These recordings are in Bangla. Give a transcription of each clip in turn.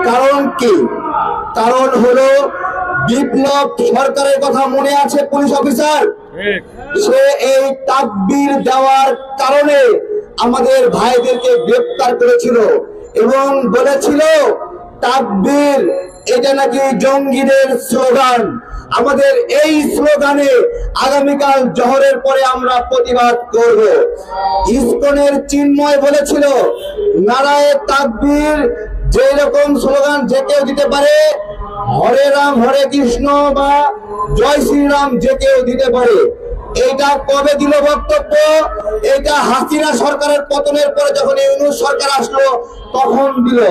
কারণ কি? কারণ হলো বিপ্লব সরকারের কথা মনে আছে? পুলিশ অফিসার সে এই তাকবীর দেওয়ার কারণে আমাদের ভাইদেরকে গ্রেফতার করেছিল এবং বলেছিল তাকবীর এটা নাকি জঙ্গিদের স্লোগান। আমাদের এই স্লোগানে আগামীকাল জোহরের পরে আমরা প্রতিবাদ করব। ইসকনের চিন্ময় বলেছিল নারায়ে তাকবীর যে রকম স্লোগান যে কেউ দিতে পারে, হরে রাম হরে কৃষ্ণ বা জয় শ্রীরাম যে কেউ দিতে পারে। এইটা কবে দিল বক্তব্য? এটা হাসিনা সরকারের পতনের পরে যখন ইউনূস সরকার আসলো তখন দিল।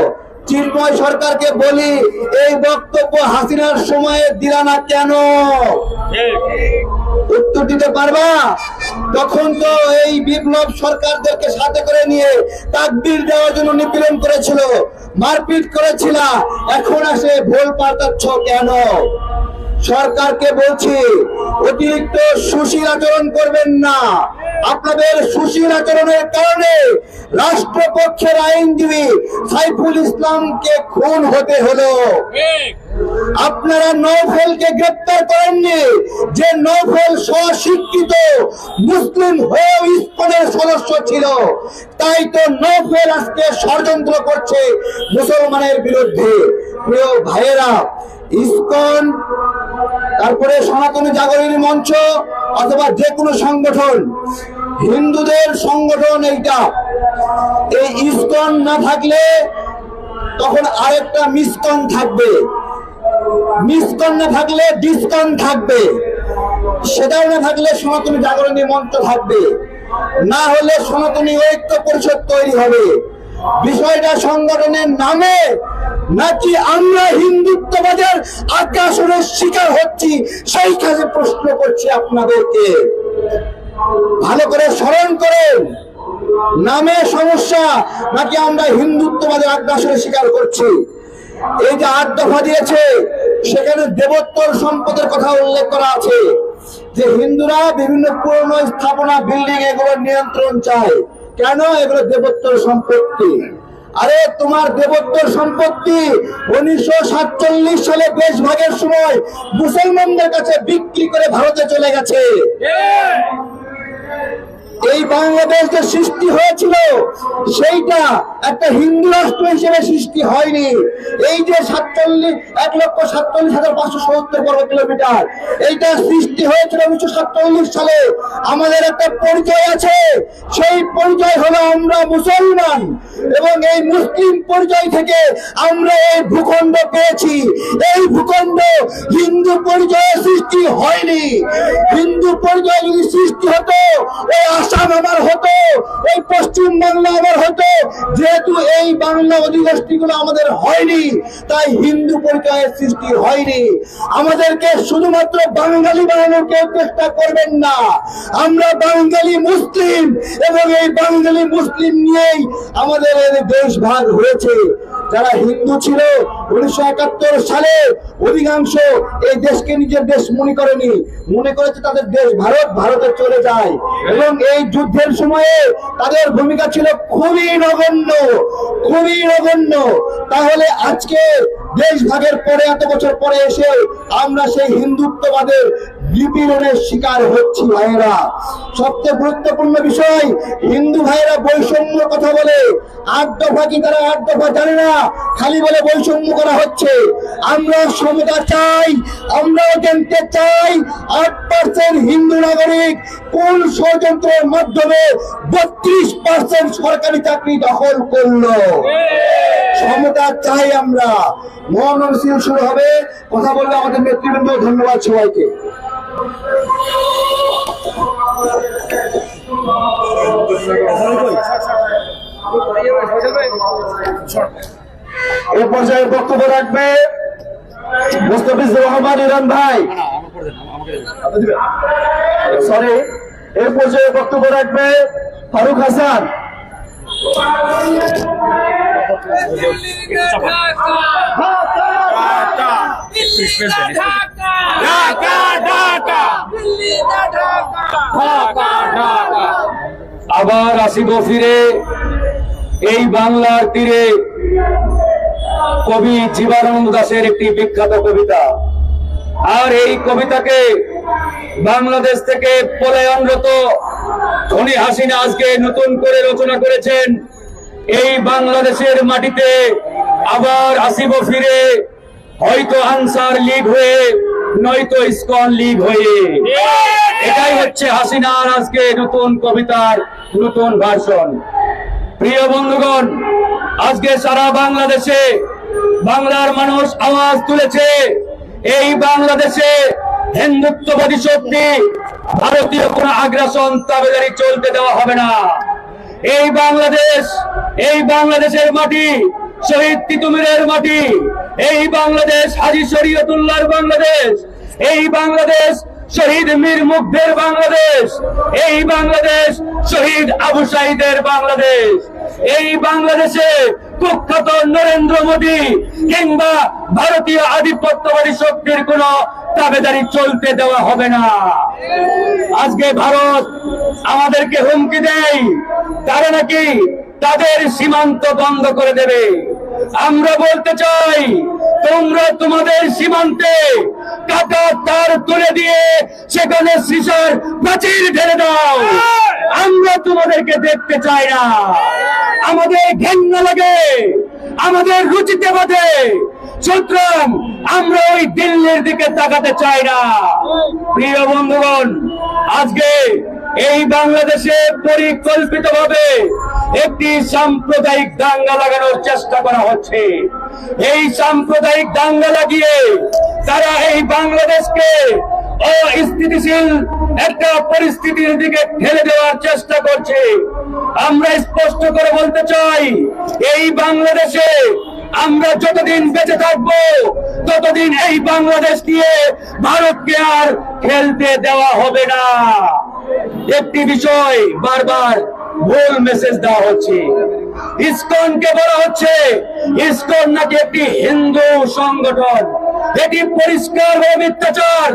চিন্ময় সরকারকে বলি এই বক্তব্য হাসিনার সময়ে দিলা না কেন? উত্তর দিতে পারবা? তখন তো এই বিপ্লব সরকারদেরকে সাথে করে নিয়ে তাকবীর দেওয়ার জন্য নিপীড়ন করেছিল, মারপিট করেছিল। এখন আসে ভুল পাল্টাচ্ছ কেন? সরকারকে বলছি অতিরিক্ত সুশীল আচরণ করবেন না। আপনাদের সুশীল আচরণের কারণে রাষ্ট্রপক্ষের আইনজীবী সাইফুল ইসলামকে খুন হতে হলো। আপনারা নওফেলকে গ্রেপ্তার করেননি, যে নওফেল স্বশিক্ষিত মুসলিম হয়েও ইসকনের সদস্য ছিল। তাই তো নওফেল আজকে ষড়যন্ত্র করছে মুসলমানের বিরুদ্ধে। প্রিয় ভাইয়েরা, ইসকন তারপরে সনাতনী জাগরণী মঞ্চ অথবা যে কোনো সংগঠন হিন্দুদের সংগঠন। এইটা এই ইসকন না থাকলে তখন আরেকটা মিসকন থাকবে, মিসকন না থাকলে ডিসকন থাকবে, সেটাও না থাকলে সনাতনী জাগরণী মঞ্চ থাকবে, না হলে সনাতনী ঐক্য পরিষদ তৈরি হবে। বিষয়টা সংগঠনের নামে নাকি আমরা হিন্দুত্ববাদের আগ্রাসনের শিকার হচ্ছি সেই কাজে প্রশ্ন করছি আপনাদেরকে। ভালো করে স্মরণ করেন, নামে সমস্যা নাকি আমরা হিন্দুত্ববাদের আগ্রাসনের শিকার করছি? এই যে ৮ দফা দিয়েছে সেখানে দেবোত্তর সম্পদের কথা উল্লেখ করা আছে, যে হিন্দুরা বিভিন্ন পুরনো স্থাপনা বিল্ডিং এগুলোর নিয়ন্ত্রণ চায়। কেন? এগুলো দেবোত্তর সম্পত্তি। আরে তোমার দেবোত্তর সম্পত্তি 1947 সালে দেশ ভাগের সময় মুসলমানদের কাছে বিক্রি করে ভারতে চলে গেছে। এই বাংলাদেশ যে সৃষ্টি হয়েছিল সেইটা একটা হিন্দু রাষ্ট্র হিসেবে সৃষ্টি হয়নি। এই যে 1,47,570 বর্গ কিলোমিটার এইটা সৃষ্টি হয়েছিল 1947 সালে। আমাদের একটা পরিচয় আছে, সেই পরিচয় হলো আমরা মুসলমান, এবং এই মুসলিম পরিচয় থেকে আমরা এই ভূখণ্ড পেয়েছি। এই ভূখণ্ড হিন্দু পরিচয়ে সৃষ্টি হয়নি। হিন্দু পরিচয় যদি সৃষ্টি হতো ওই আসাম আমার হতো, এই পশ্চিম বাংলা আমার হতো। যেহেতু এই বাংলা অধিবাসীগুলো আমাদের হয়নি, তাই হিন্দু পরিচয়ের সৃষ্টি হয়নি। আমাদেরকে শুধুমাত্র বাঙালি বানানোর কেউ চেষ্টা করবেন না। আমরা বাঙালি মুসলিম, এবং এই বাঙালি মুসলিম নিয়েই আমাদের দেশ ভাগ হয়েছে। যারা হিন্দু ছিল 1971 সালে অধিকাংশ এই দেশকে নিজের দেশ মনে করেনি, মনে করেছে তাদের দেশ ভারত, ভারতে চলে যায়। এবং এই যুদ্ধের সময়ে তাদের ভূমিকা ছিল খুবই নগণ্য, খুবই নগণ্য। তাহলে আজকে দেশ ভাগের পরে এত বছর পরে এসে আমরা সেই হিন্দুত্ববাদের নিপীড়নের শিকার হচ্ছি। ভাইয়েরা, সবচেয়ে গুরুত্বপূর্ণ বিষয়, হিন্দু ভাইয়েরা বৈষম্য কথা বলে। ৮ দফা কি তারা ৮ দফা জানে না, খালি বলে বৈষম্য করা হচ্ছে। আমরা সমতা চাই, আমরাও জানতে চাই ৮% হিন্দু নাগরিক কোন ষড়যন্ত্রের মাধ্যমে 32% সরকারি চাকরি দখল করলো। সমতা চাই আমরা। মহানবমী শুরু হবে, কথা বললে আমাদের নেতৃবৃন্দ। ধন্যবাদ সবাইকে। এ পর্যায়ে বক্তব্য রাখবে মুস্তাফিজুর রহমান ইরান ভাই। সরি, এ পর্যায়ে বক্তব্য রাখবে ফারুক হাসান। আবার আসিব ফিরে এই বাংলার তীরে, কবি জীবনানন্দ দাশের একটি বিখ্যাত কবিতা। আর এই কবিতাকে বাংলাদেশ থেকে পলায়নরত ধনী হাসিনা আজকে নতুন করে রচনা করেছেন। এই বাংলাদেশের মাটিতে আবার আসিব ফিরে, হয়তো আনসার লীগ হয়ে, নয়তো ইসকন লীগ হয়ে। এটাই হচ্ছে হাসিনার আজকে নতুন কবিতার নতুন ভার্সন। প্রিয় বন্ধুগণ, আজকে সারা বাংলাদেশে বাংলার মানুষ আওয়াজ তুলেছে, এই বাংলাদেশে হিন্দুত্ববাদী শক্তি, ভারতীয় কোন আগ্রাসন তাবেদারি চলতে দেওয়া হবে না। এই বাংলাদেশের মাটি শহীদ তিতুমিরের মাটি, এই বাংলাদেশ হাজী শরীয়তুল্লাহর বাংলাদেশ, এই বাংলাদেশ শহীদ মীর মুগ্ধের বাংলাদেশ, এই বাংলাদেশ শহীদ আবু সাঈদের বাংলাদেশ। এই বাংলাদেশে কুখ্যাত নরেন্দ্র মোদী কিংবা ভারতীয় আধিপত্যবাদী শক্তির কোন দাবেদারি চলতে দেওয়া হবে না। আজকে ভারত আমাদেরকে হুমকি দেয়, তারা নাকি তাদের সীমান্ত বন্ধ করে দেবে। আমরা বলতে চাই, তোমরা তোমাদের সীমান্তে কাটা তার তুলে দিয়ে সেখানে সীসার প্রাচীর ঢেলে দাও। আমরা তোমাদেরকে দেখতে চাই না। আমাদের ঘেন্না লাগে, আমাদের রুচিতে বাধে। সুতরাং আমরা ওই দিল্লির দিকে তাকাতে চাই না। প্রিয় বন্ধুগণ, আজকে এই বাংলাদেশে পরিকল্পিতভাবে একটি সাম্প্রদায়িক দাঙ্গা লাগানোর চেষ্টা করা হচ্ছে। এই সাম্প্রদায়িক দাঙ্গা লাগিয়ে তারা এই বাংলাদেশকে অস্থিতিশীল একটা পরিস্থিতির দিকে ঠেলে দেওয়ার চেষ্টা করছে। আমরা স্পষ্ট করে বলতে চাই, এই বাংলাদেশে আমরা যতদিন বেঁচে থাকবো ততদিন এই বাংলাদেশ নিয়ে ভারতকে আর খেলতে দেওয়া হবে না। একটি বিষয় বারবার ভুল মেসেজ দেওয়া হচ্ছে। ইসকনকে বলা হচ্ছে ইসকন নাকি একটি হিন্দু সংগঠন। এটি পরিষ্কার মিথ্যাচার,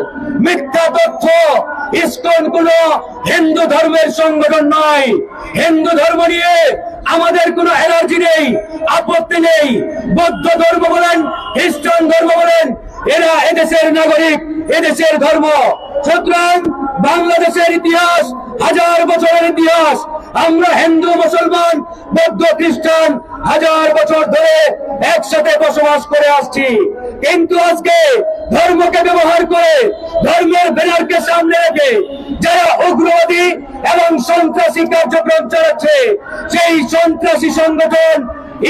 মিথ্যা তথ্য। ইসকন কোন হিন্দু ধর্মের সংগঠন নয়। হিন্দু ধর্ম নিয়ে আমাদের কোনো এলার্জি নেই, আপত্তি নেই। বৌদ্ধ ধর্ম বলেন, খ্রিস্টান ধর্ম বলেন, এরা এদেশের নাগরিক, এদেশের ধর্ম। সুতরাং বাংলাদেশের ইতিহাস হাজার বছরের ইতিহাস। আমরা হিন্দু, মুসলমান, বৌদ্ধ, খ্রিস্টান হাজার বছর ধরে একসাথে বসবাস করে আসছি। কিন্তু আজকে ধর্মকে ব্যবহার করে, ধর্মের ব্যানারকে সামনে রেখে যারা উগ্রবাদী এবং সন্ত্রাসী কার্যক্রম চালাচ্ছে, সেই সন্ত্রাসী সংগঠন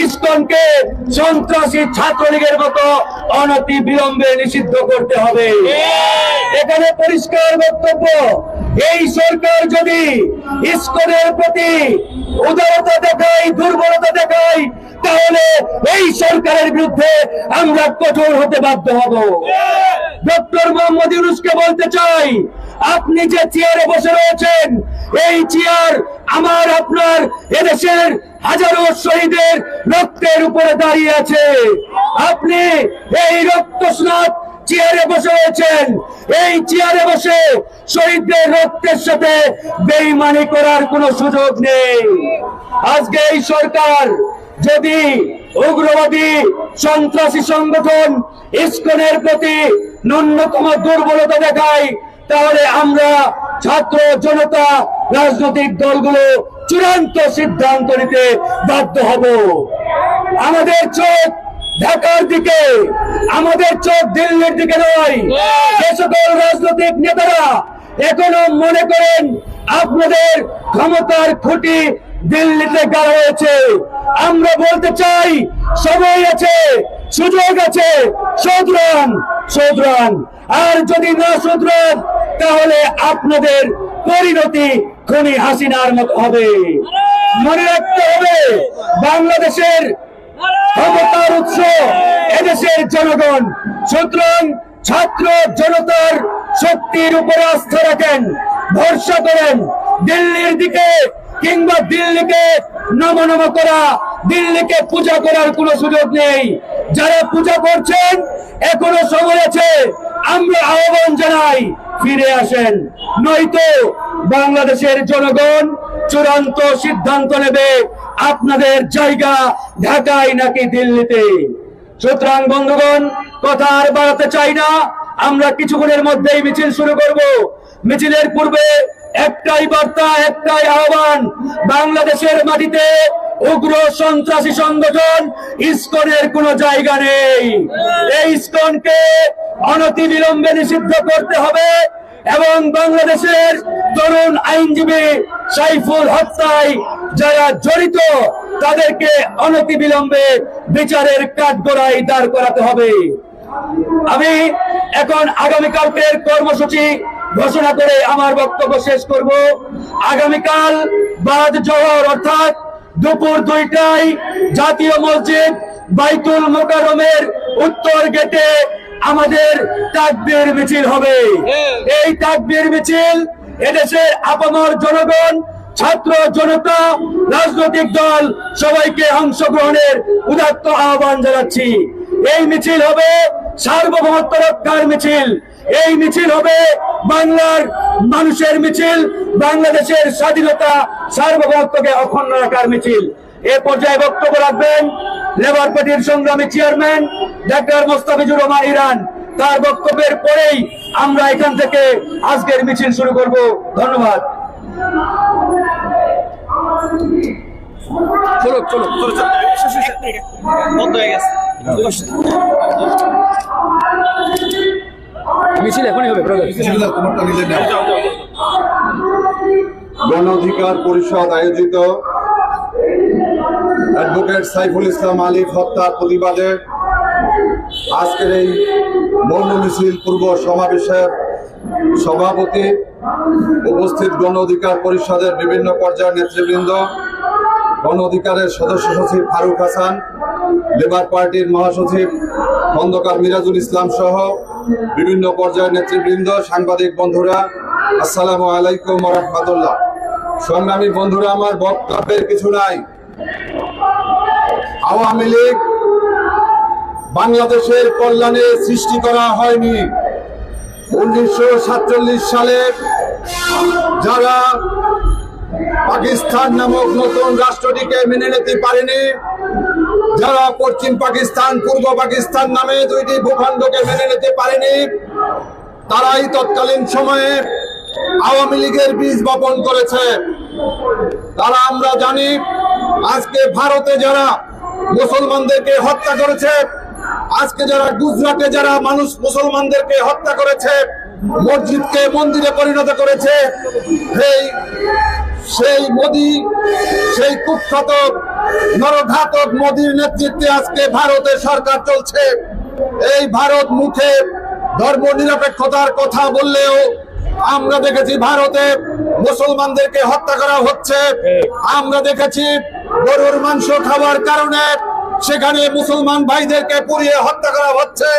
ইসকনকে সন্ত্রাসী ছাত্রলীগের মতো অনতি বিলম্বে নিষিদ্ধ করতে হবে। এখানে পরিষ্কার বক্তব্য, এই সরকার যদি ইসকনের প্রতি উদারতা দেখায়, দুর্বলতা দেখায়, তাহলে এই সরকারের বিরুদ্ধে আমরা কঠোর হতে বাধ্য হব। ডক্টর মোহাম্মদ ইউনূসকে বলতে চাই, আপনি যে চেয়ারে বসে রয়েছেন, এই চেয়ার আমার আপনার এদেশের হাজারো শহীদের রক্তের উপরে দাঁড়িয়ে আছে। আপনি এই রক্তস্নাত চেয়ারে বসে রয়েছেন। এই চেয়ারে বসে শহীদদের রক্তের সাথে বেঈমানি করার কোনো সুযোগ নেই। আজকে এই সরকার যদি উগ্রবাদী সন্ত্রাসী সংগঠন ইসকনের প্রতি ন্যূনতম দুর্বলতা দেখায়, তাহলে আমরা ছাত্র জনতা রাজনৈতিক দলগুলো চূড়ান্ত সিদ্ধান্ত নিতে বাধ্য হব। আমাদের চোখ ঢাকার দিকে, আমাদের চোখ দিল্লির দিকে নয়। যে সকল রাজনৈতিক নেতারা এখনো মনে করেন আপনাদের ক্ষমতার খুঁটি দিল্লিতে গাড়া হয়েছে, আমরা বলতে চাই সময় আছে, সুযোগ আছে, শোধরান। আর যদি না শোধরান, তাহলে আপনাদের পরিণতি খুনি হাসিনার মতো হবে। মনে রাখতে হবে, বাংলাদেশের ক্ষমতার উৎস এদেশের জনগণ। সুতরাং ছাত্র জনতার শক্তির উপরে আস্থা রাখেন, ভরসা করেন। দিল্লির দিকে কিংবা দিল্লিকে নমনম করা, দিল্লিকে পূজা করার কোনো সুযোগ নেই। যারা পূজা করছেন এখনো সময় আছে, আমরা আহ্বান জানাই ফিরে আসেন, নয়তো বাংলাদেশের জনগণ চূড়ান্ত সিদ্ধান্ত নেবে আপনাদের জায়গা ঢাকায় নাকি দিল্লিতে। সুতরাং বন্ধুগণ, কথা আর বাড়াতে চাই না, আমরা কিছুক্ষণের মধ্যেই মিছিল শুরু করব। মিছিলের পূর্বে একটাই বার্তা, একটাই আহ্বান, বাংলাদেশের মাটিতে উগ্র সন্ত্রাসী সংগঠন ইসকনের কোনো জায়গা নেই। এই ইসকনকে অনতিবিলম্বে নিষিদ্ধ করতে হবে এবং বাংলাদেশের তরুণ আইনজীবী সাইফুল হত্যায় যারা জড়িত তাদেরকে অনতিবিলম্বে বিচারের কাঠগড়ায় দাঁড় করাতে হবে। আমি এখন আগামীকালকের কর্মসূচি ঘোষণা করে আমার বক্তব্য শেষ করব। আগামীকাল বাদ জোহর অর্থাৎ দুপুর 2টায় জাতীয় মসজিদ বাইতুল মোকাররমের উত্তর গেটে আমাদের তাকবীর মিছিল হবে। এই তাকবীর মিছিল এদেশের আপামর জনগণ, ছাত্র জনতা, রাজনৈতিক দল সবাইকে অংশগ্রহণের উদাত্ত আহ্বান জানাচ্ছি। এই মিছিল হবে সার্বভৌমত্ব রক্ষার মিছিল, এই মিছিল হবে বাংলার মানুষের মিছিল, বাংলাদেশের স্বাধীনতা সার্বভৌমত্বকে অক্ষুণ্ণ রাখার মিছিল। এ পর্যায়ে বক্তব্য রাখবেন লেবার পার্টির সংগ্রামী chairman doctor Mostafizur Rahman Iran. তার বক্তব্যের পরেই আমরা এখান থেকে আজকের মিছিল শুরু করব। ধন্যবাদ। মিছিল এখনই হবে। গণ অধিকার পরিষদ আয়োজিত অ্যাডভোকেট সাইফুল ইসলাম আলী হত্যার প্রতিবাদে আজকের এই মৌন মিছিল পূর্ব সমাবেশের সভাপতি, উপস্থিত গণ অধিকার পরিষদের বিভিন্ন পর্যায়ের নেতৃবৃন্দ, গণ অধিকারের সদস্য সচিব ফারুক হাসান, লেবার পার্টির মহাসচিব খন্দকার মিরাজুল ইসলাম সহ বিভিন্ন পর্যায়ের নেতৃবৃন্দ, সাংবাদিক বন্ধুরা, আসসালামু আলাইকুম ওয়া রাহমাতুল্লাহ। সংগ্রামী বন্ধুরা, আমার বক্তব্যের কিছু নাই। আওয়ামী লীগ বাংলাদেশের কল্যাণে সৃষ্টি করা হয়নি। 1947 সালে যারা পাকিস্তান নামক নতুন রাষ্ট্রটিকে মেনে নিতে পারেনি, যারা পশ্চিম পাকিস্তান, পূর্ব পাকিস্তান নামে দুইটি ভূখণ্ডকে মেনে নিতে পারেনি, তারাই তৎকালীন সময়ে আওয়ামী লীগের বীজ বপন করেছে। তারা আমরা জানি, আজকে ভারতে যারা মুসলমানদেরকে হত্যা করেছে, আজকে যারা গুজরাটে যারা মানুষ মুসলমানদেরকে হত্যা করেছে, মসজিদকে মন্দিরে পরিণত করেছে, সেই মোদি, সেই কুখ্যাত নরঘাতক মোদির নেতৃত্বে আজকে ভারতের সরকার চলছে। এই ভারত মুখে ধর্ম নিরপেক্ষতার কথা বললেও আমরা দেখেছি ভারতে মুসলমানদেরকে হত্যা করা হচ্ছে। আমরা দেখেছি গরুর মাংস খাওয়ার কারণে সেখানে মুসলমান ভাইদেরকে পুড়িয়ে হত্যা করা হচ্ছে।